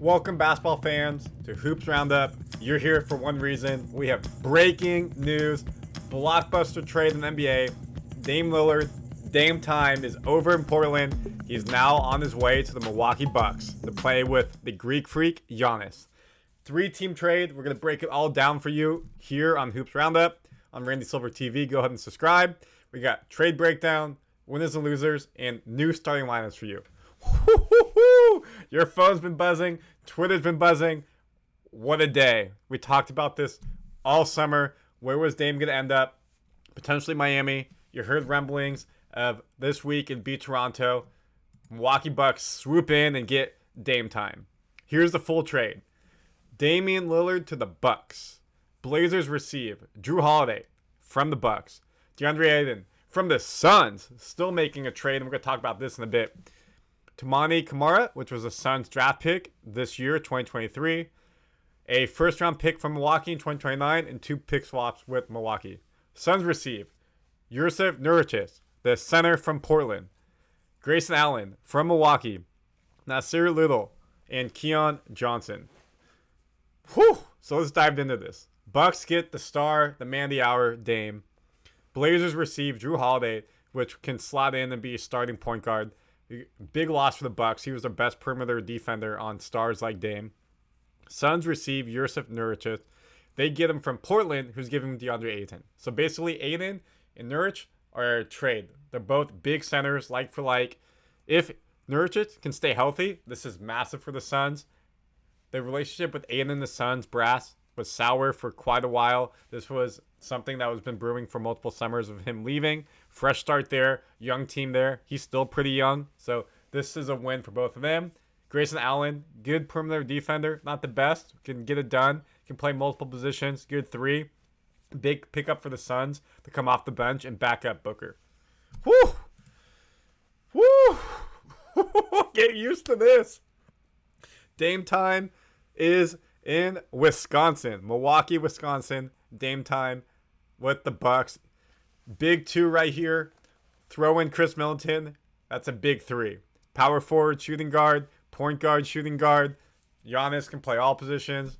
Welcome, basketball fans, to Hoops Roundup. You're here for one reason. We have breaking news. Blockbuster trade in the NBA. Dame Lillard, Dame time is over in Portland. He's now on his way to the Milwaukee Bucks to play with the Greek freak, Giannis. 3-team trade. We're going to break it all down for you here on Hoops Roundup on Randy Silver TV. Go ahead and subscribe. We got trade breakdown, winners and losers, and new starting lineups for you. Your phone's been buzzing. Twitter's been buzzing. What a day. We talked about this all summer. Where was Dame going to end up? Potentially Miami. You heard rumblings of this week it'd be Toronto. Milwaukee Bucks swoop in and get Dame time. Here's the full trade. Damian Lillard to the Bucks. Blazers receive Drew Holiday from the Bucks. DeAndre Ayton from the Suns. Still making a trade, and we're going to talk about this in a bit. Toumani Camara, which was a Suns draft pick this year, 2023. A first-round pick from Milwaukee in 2029, and 2 pick swaps with Milwaukee. Suns receive Jusuf Nurkic, the center from Portland. Grayson Allen from Milwaukee. Nasir Little and Keon Johnson. Whew! So let's dive into this. Bucks get the star, the man of the hour, Dame. Blazers receive Drew Holiday, which can slot in and be a starting point guard. Big loss for the Bucks. He was their best perimeter defender on stars like Dame. Suns receive Jusuf Nurkic. They get him from Portland, who's giving DeAndre Ayton. So basically, Ayton and Nurkic are a trade. They're both big centers, like for like. If Nurkic can stay healthy, this is massive for the Suns. The relationship with Ayton and the Suns brass was sour for quite a while. This was something that was been brewing for multiple summers of him leaving. Fresh start there, young team there. He's still pretty young, so this is a win for both of them. Grayson Allen, good perimeter defender, not the best, can get it done, can play multiple positions, good 3. Big pickup for the Suns to come off the bench and back up Booker. Woo! Woo! Get used to this. Dame time is in Wisconsin. Milwaukee, Wisconsin. Dame time with the Bucks. Big 2 right here. Throw in Chris Middleton. That's a big 3. Power forward, shooting guard. Point guard, shooting guard. Giannis can play all positions.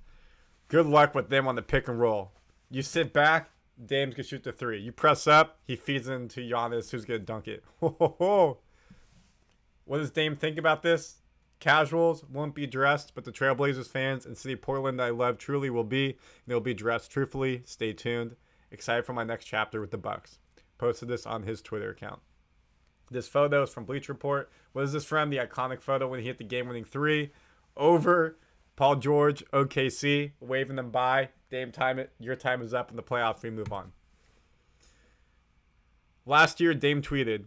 Good luck with them on the pick and roll. You sit back, Dame's going to shoot the 3. You press up, he feeds into Giannis, who's going to dunk it. What does Dame think about this? Casuals won't be dressed, but the Trailblazers fans and City of Portland that I love truly will be. And they'll be dressed truthfully. Stay tuned. Excited for my next chapter with the Bucks. Posted this on his Twitter account. This photo is from Bleacher Report. What is this from? The iconic photo when he hit the game-winning 3 over Paul George, OKC, waving them by. Dame time, your time is up in the playoffs. We move on. Last year, Dame tweeted,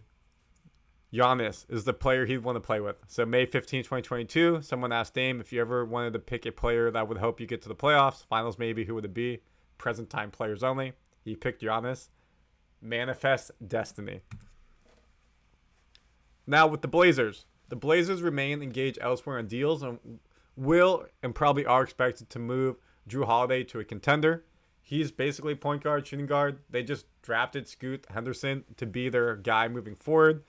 Giannis is the player he'd want to play with. So May 15, 2022, someone asked Dame if you ever wanted to pick a player that would help you get to the playoffs, finals maybe, who would it be? Present time players only. He picked Giannis. Manifest destiny. Now with the Blazers remain engaged elsewhere on deals and will and probably are expected to move Drew Holiday to a contender. He's basically point guard, shooting guard. They just drafted Scoot Henderson to be their guy moving forward.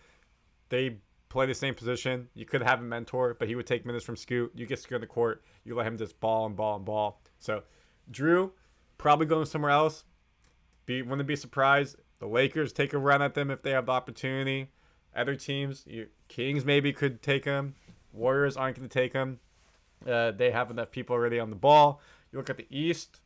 They play the same position. You could have a mentor, but he would take minutes from Scoot. You get Scoot on the court. You let him just ball and ball and ball. So Drew probably going somewhere else. Wouldn't be surprised. The Lakers take a run at them if they have the opportunity. Other teams, Kings maybe could take him. Warriors aren't going to take him. They have enough people already on the ball. You look at the East.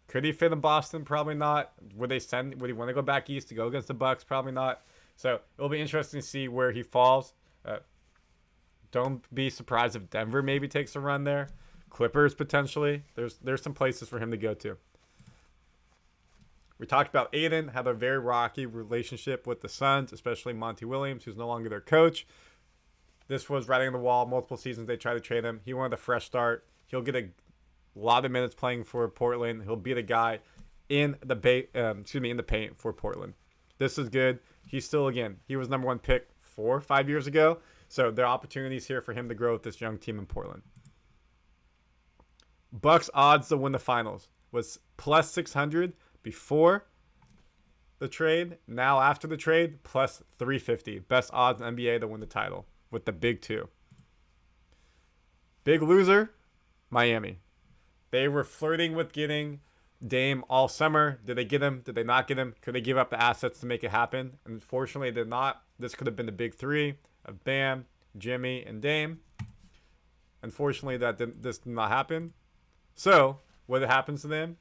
Could he fit in Boston? Probably not. Would he want to go back East to go against the Bucks? Probably not. So it'll be interesting to see where he falls. Don't be surprised if Denver maybe takes a run there. Clippers potentially. There's some places for him to go to. We talked about Ayton, had a very rocky relationship with the Suns, especially Monty Williams, who's no longer their coach. This was writing on the wall. Multiple seasons they tried to trade him. He wanted a fresh start. He'll get a lot of minutes playing for Portland. He'll be the guy in the paint for Portland. This is good. He's still, again, he was number 1 pick 4 or 5 years ago. So there are opportunities here for him to grow with this young team in Portland. Bucks odds to win the finals was plus 600 before the trade. Now after the trade, plus 350. Best odds in NBA to win the title with the big 2. Big loser, Miami. They were flirting with getting Dame all summer. Did they get him? Did they not get him? Could they give up the assets to make it happen? Unfortunately, they did not. This could have been the big three of Bam, Jimmy, and Dame. Unfortunately, this did not happen. So, what happens to them?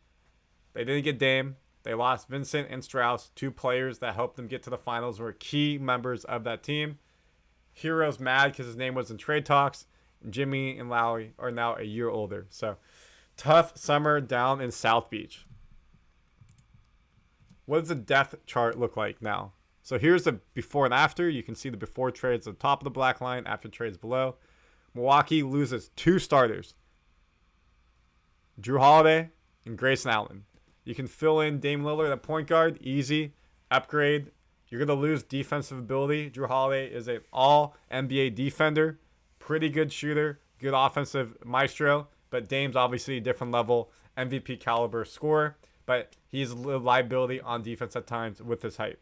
They didn't get Dame. They lost Vincent and Strauss, two players that helped them get to the finals, were key members of that team. Hero's mad because his name was in trade talks. Jimmy and Lowry are now a year older. So, tough summer down in South Beach. What does the depth chart look like now? So here's the before and after. You can see the before trades at the top of the black line, after trades below. Milwaukee loses 2 starters. Drew Holiday and Grayson Allen. You can fill in Dame Lillard at point guard. Easy. Upgrade. You're going to lose defensive ability. Drew Holiday is an all-NBA defender. Pretty good shooter. Good offensive maestro. But Dame's obviously a different level. MVP caliber scorer. But he's a liability on defense at times with his height.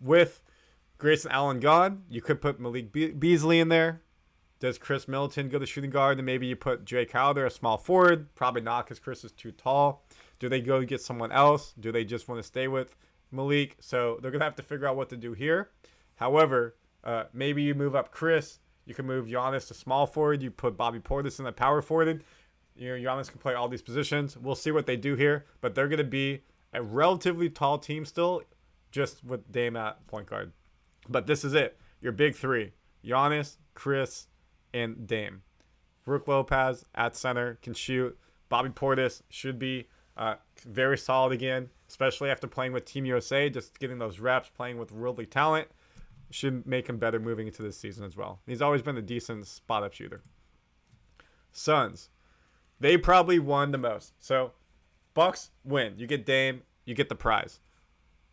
With Grayson Allen gone, you could put Malik Beasley in there. Does Chris Middleton go to shooting guard? And maybe you put Jay Crowder, a small forward. Probably not because Chris is too tall. Do they go get someone else? Do they just want to stay with Malik? So they're going to have to figure out what to do here. However, maybe you move up Chris. You can move Giannis to small forward. You put Bobby Portis in the power forward. You know, Giannis can play all these positions. We'll see what they do here. But they're going to be a relatively tall team still, just with Dame at point guard. But this is it. Your big three. Giannis, Chris, and Dame. Brook Lopez at center can shoot. Bobby Portis should be very solid again, especially after playing with Team USA. Just getting those reps, playing with worldly talent, should make him better moving into this season as well. He's always been a decent spot-up shooter. Suns. They probably won the most. So, Bucks win. You get Dame. You get the prize.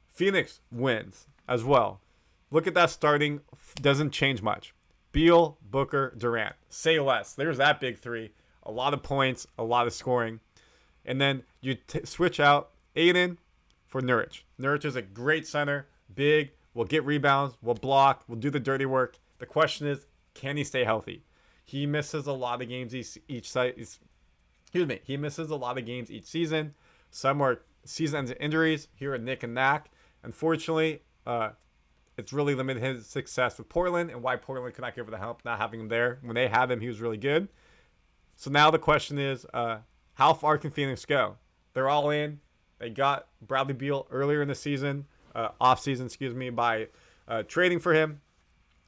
Phoenix wins as well. Look at that starting. Doesn't change much. Beal, Booker, Durant. Say less. There's that big three. A lot of points, a lot of scoring. And then you switch out Aiden for Nurkic. Nurkic is a great center. Big. Will get rebounds. Will block. Will do the dirty work. The question is, can he stay healthy? He misses a lot of games He misses a lot of games each season. Some are season-ending injuries. Here are Nick and Knack. Unfortunately, it's really limited his success with Portland and why Portland could not give her the help not having him there. When they had him, he was really good. So now the question is, how far can Phoenix go? They're all in. They got Bradley Beal earlier in the season, by trading for him.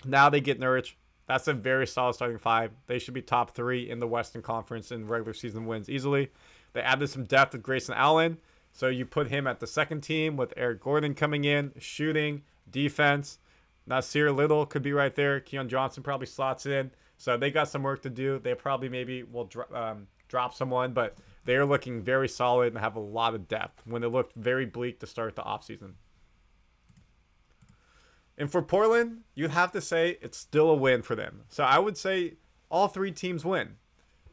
Now they get Nurkic. That's a very solid starting five. They should be top 3 in the Western Conference in regular season wins easily. They added some depth with Grayson Allen. So you put him at the second team with Eric Gordon coming in, shooting, defense. Nasir Little could be right there. Keon Johnson probably slots in. So they got some work to do. They probably maybe will drop someone, but they're looking very solid and have a lot of depth when it looked very bleak to start the offseason. And for Portland, you'd have to say it's still a win for them. So I would say all 3 teams win.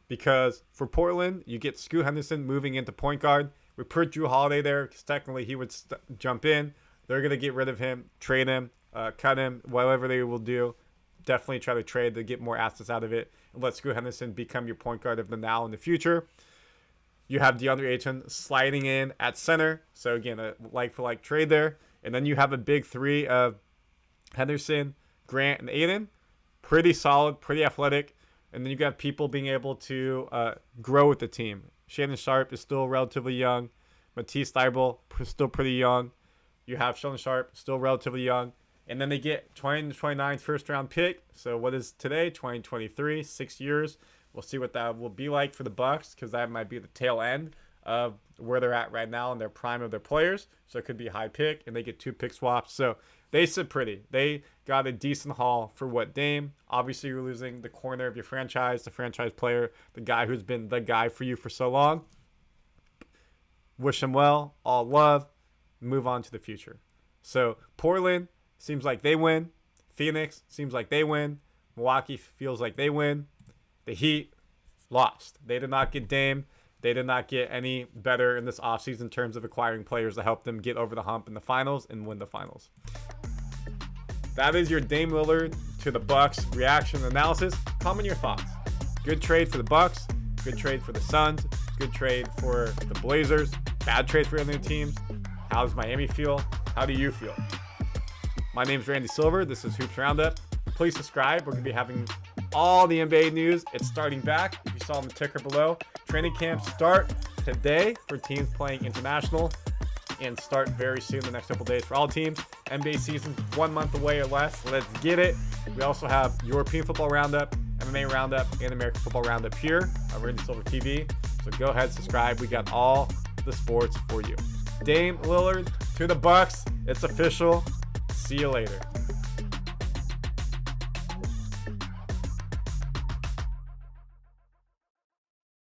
Because for Portland, you get Scoot Henderson moving into point guard. We put Drew Holiday there because technically he would jump in. They're going to get rid of him, trade him, cut him, whatever they will do. Definitely try to trade to get more assets out of it. And let Scoot Henderson become your point guard of the now and the future. You have DeAndre Ayton sliding in at center. So again, a like-for-like trade there. And then you have a big 3 of Henderson, Grant, and Aiden. Pretty solid, pretty athletic. And then you got people being able to grow with the team. Shannon Sharp is still relatively young. Matisse Thybulle still pretty young. You have Shannon Sharp still relatively young. And then they get 2029 first round pick. So what is today? 2023, 6 years. We'll see what that will be like for the Bucks because that might be the tail end of where they're at right now in their prime of their players. So it could be a high pick, and they get 2 pick swaps. So they sit pretty. They got a decent haul for what Dame. Obviously, you're losing the corner of your franchise, the franchise player, the guy who's been the guy for you for so long. Wish him well. All love. Move on to the future. So Portland seems like they win. Phoenix seems like they win. Milwaukee feels like they win. The Heat lost. They did not get Dame. They did not get any better in this offseason in terms of acquiring players to help them get over the hump in the finals and win the finals. That is your Dame Lillard to the Bucks reaction analysis. Comment your thoughts. Good trade for the Bucks. Good trade for the Suns. Good trade for the Blazers. Bad trade for other teams. How does Miami feel? How do you feel? My name is Randy Silver. This is Hoops Roundup. Please subscribe. We're going to be having all the NBA news. It's starting back. If you saw on the ticker below, training camps start today for teams playing international and start very soon, the next couple days for all teams. NBA season's 1 month away or less. Let's get it. We also have European Football Roundup, MMA Roundup, and American Football Roundup here on Randy Silver TV. So go ahead, subscribe. We got all the sports for you. Dame Lillard to the Bucks. It's official. See you later.